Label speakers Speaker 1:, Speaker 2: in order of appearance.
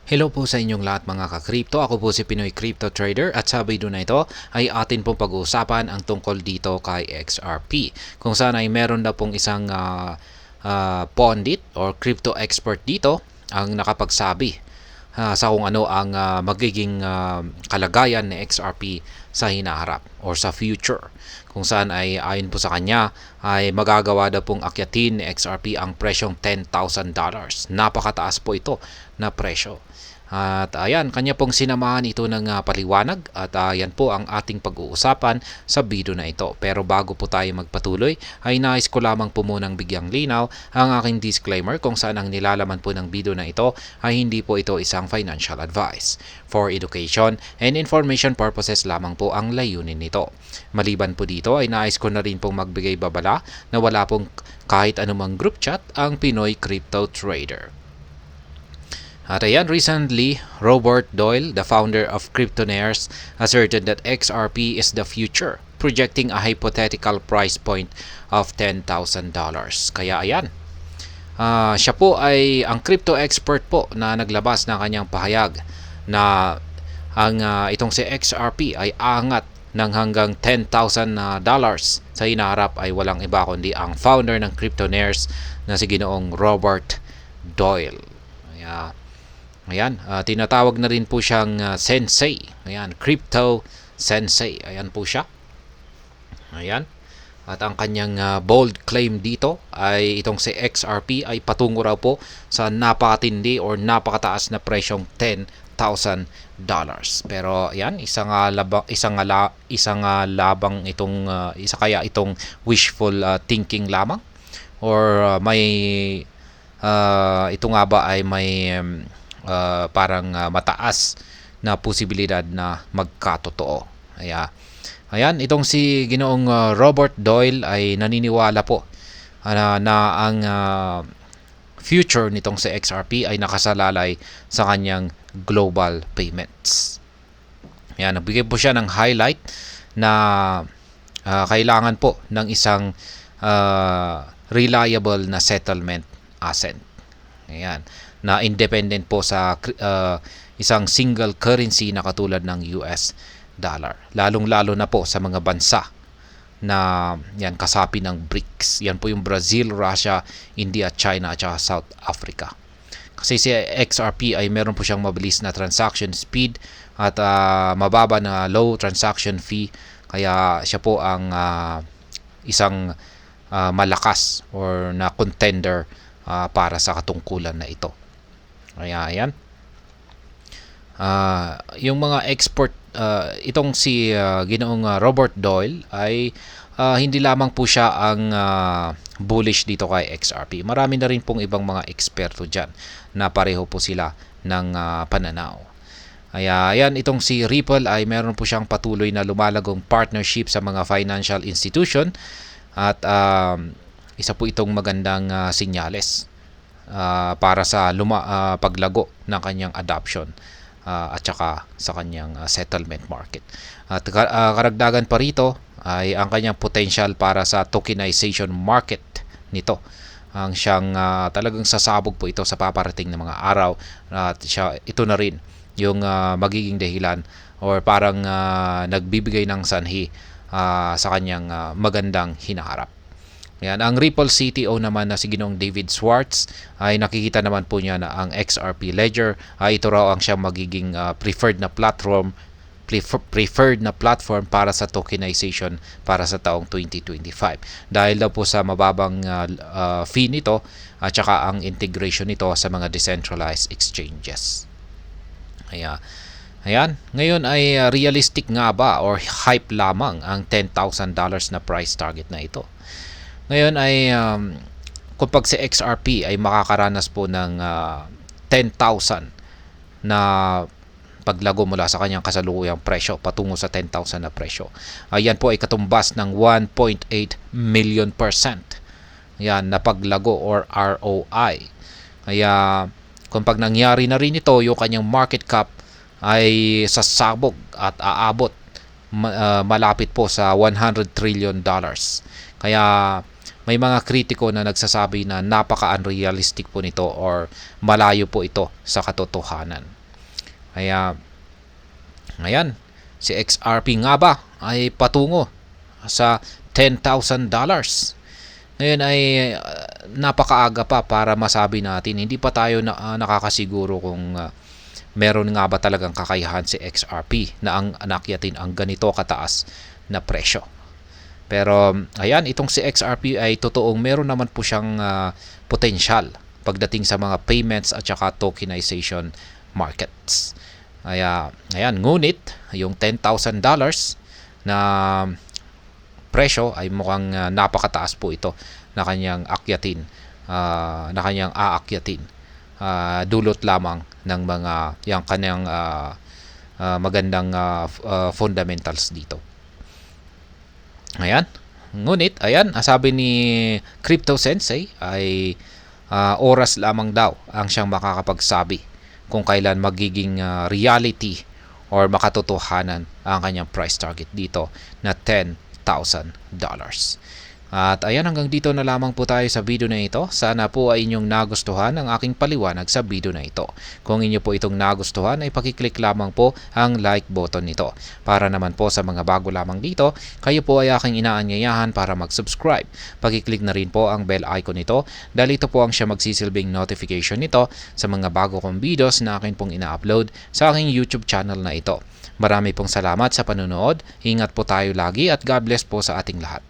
Speaker 1: Hello po sa inyong lahat mga ka-crypto. Ako po si Pinoy Crypto Trader at sa video na ito ay atin pong pag-uusapan ang tungkol dito kay XRP. Kung saan ay meron na pong isang pundit or crypto expert dito ang nakapagsabi sa kung ano ang magiging kalagayan ni XRP sa hinaharap or sa future. Kung saan ay ayon po sa kanya ay magagawa daw pong akyatin ni XRP ang presyong $10,000. Napakataas po ito na presyo. At ayan, kanya pong sinamahan ito ng paliwanag at yan po ang ating pag-uusapan sa video na ito. Pero bago po tayo magpatuloy, ay nais ko lamang po munang bigyang linaw ang aking disclaimer kung saan ang nilalaman po ng video na ito ay hindi po ito isang financial advice. For education and information purposes lamang po ang layunin nito. Maliban po dito ay nais ko na rin pong magbigay babala na wala pong kahit anumang group chat ang Pinoy Crypto Trader. At ayan, recently, Robert Doyle, the founder of Cryptonaires, asserted that XRP is the future, projecting a hypothetical price point of $10,000. Kaya ayan, siya po ay ang crypto expert po na naglabas ng kanyang pahayag na ang itong si XRP ay aangat ng hanggang $10,000 sa hinaharap ay walang iba kundi ang founder ng Cryptonaires na si Ginoong Robert Doyle. Ayan, tinatawag na rin po siyang sensei. Ayan, crypto sensei. Ayan po siya. Ayan. At ang kanyang bold claim dito ay itong si XRP ay patungo raw po sa napakatindi or napakataas na presyong $10,000. Pero ayan, isang labang itong isa kaya itong wishful thinking lamang or may ito nga ba ay may parang mataas na posibilidad na magkatotoo. Ayan, itong si Ginoong Robert Doyle ay naniniwala po na ang future nitong si XRP ay nakasalalay sa kanyang global payments. Ayan, nagbigay po siya ng highlight na kailangan po ng isang reliable na settlement asset. Ayan, na independent po sa isang single currency na katulad ng US dollar. Lalong-lalo na po sa mga bansa na yan kasapi ng BRICS. Yan po yung Brazil, Russia, India, China at South Africa. Kasi si XRP ay meron po siyang mabilis na transaction speed at mababa na low transaction fee. Kaya siya po ang isang malakas or na contender para sa katungkulan na ito. Ayan. Yung mga export, itong si Ginoong Robert Doyle ay hindi lamang po siya ang bullish dito kay XRP. Marami na rin pong ibang mga eksperto dyan na pareho po sila ng pananaw. Ayan, itong si Ripple ay meron po siyang patuloy na lumalagong partnership sa mga financial institution at isa po itong magandang sinyales para sa paglago ng kanyang adoption at saka sa kanyang settlement market. At karagdagan pa rito ay ang kanyang potential para sa tokenization market nito. Ang siyang talagang sasabog po ito sa paparating na mga araw at ito na rin yung magiging dahilan or parang nagbibigay ng sanhi sa kanyang magandang hinaharap. Ayan, ang Ripple CTO naman na si Ginoong David Schwartz ay nakikita naman po niya na ang XRP Ledger ay ito raw ang siyang magiging preferred na platform para sa tokenization para sa taong 2025. Dahil daw po sa mababang fee nito at saka ang integration nito sa mga decentralized exchanges. Ayan, ngayon ay realistic nga ba or hype lamang ang $10,000 na price target na ito? Ngayon ay kapag si XRP ay makakaranas po ng 10,000 na paglago mula sa kanyang kasalukuyang presyo patungo sa 10,000 na presyo. Ayan po ay katumbas ng 1.8 million %. Yan na paglago or ROI. Kaya kung pag nangyari na rin ito, yung kanyang market cap ay sasabog at aabot malapit po sa $100 trillion. Kaya may mga kritiko na nagsasabi na napaka-unrealistic po nito or malayo po ito sa katotohanan. Kaya, ayan, si XRP nga ba ay patungo sa $10,000. Ngayon ay napakaaga pa para masabi natin. Hindi pa tayo nakakasiguro kung meron nga ba talagang kakayahan si XRP na ang anakyatin ang ganito kataas na presyo. Pero ayan, itong si XRP ay totoong meron naman po siyang potensyal pagdating sa mga payments at saka tokenization markets. Ayan, ngunit yung $10,000 na presyo ay mukhang napakataas po ito na kanyang akyatin, na kanyang aakyatin. Dulot lamang ng mga yung kanyang magandang fundamentals dito. Ayan. Ngunit, ayan, sabi ni Crypto Sensei ay oras lamang daw ang siyang makakapagsabi kung kailan magiging reality or makatotohanan ang kanyang price target dito na $10,000. At ayan, hanggang dito na lamang po tayo sa video na ito. Sana po ay inyong nagustuhan ang aking paliwanag sa video na ito. Kung inyo po itong nagustuhan ay pakiclick lamang po ang like button nito. Para naman po sa mga bago lamang dito, kayo po ay aking inaanyayahan para mag-subscribe. Pakiclick na rin po ang bell icon nito dahil ito po ang siya magsisilbing notification nito sa mga bago kong videos na akin pong ina-upload sa aking YouTube channel na ito. Marami pong salamat sa panonood. Ingat po tayo lagi at God bless po sa ating lahat.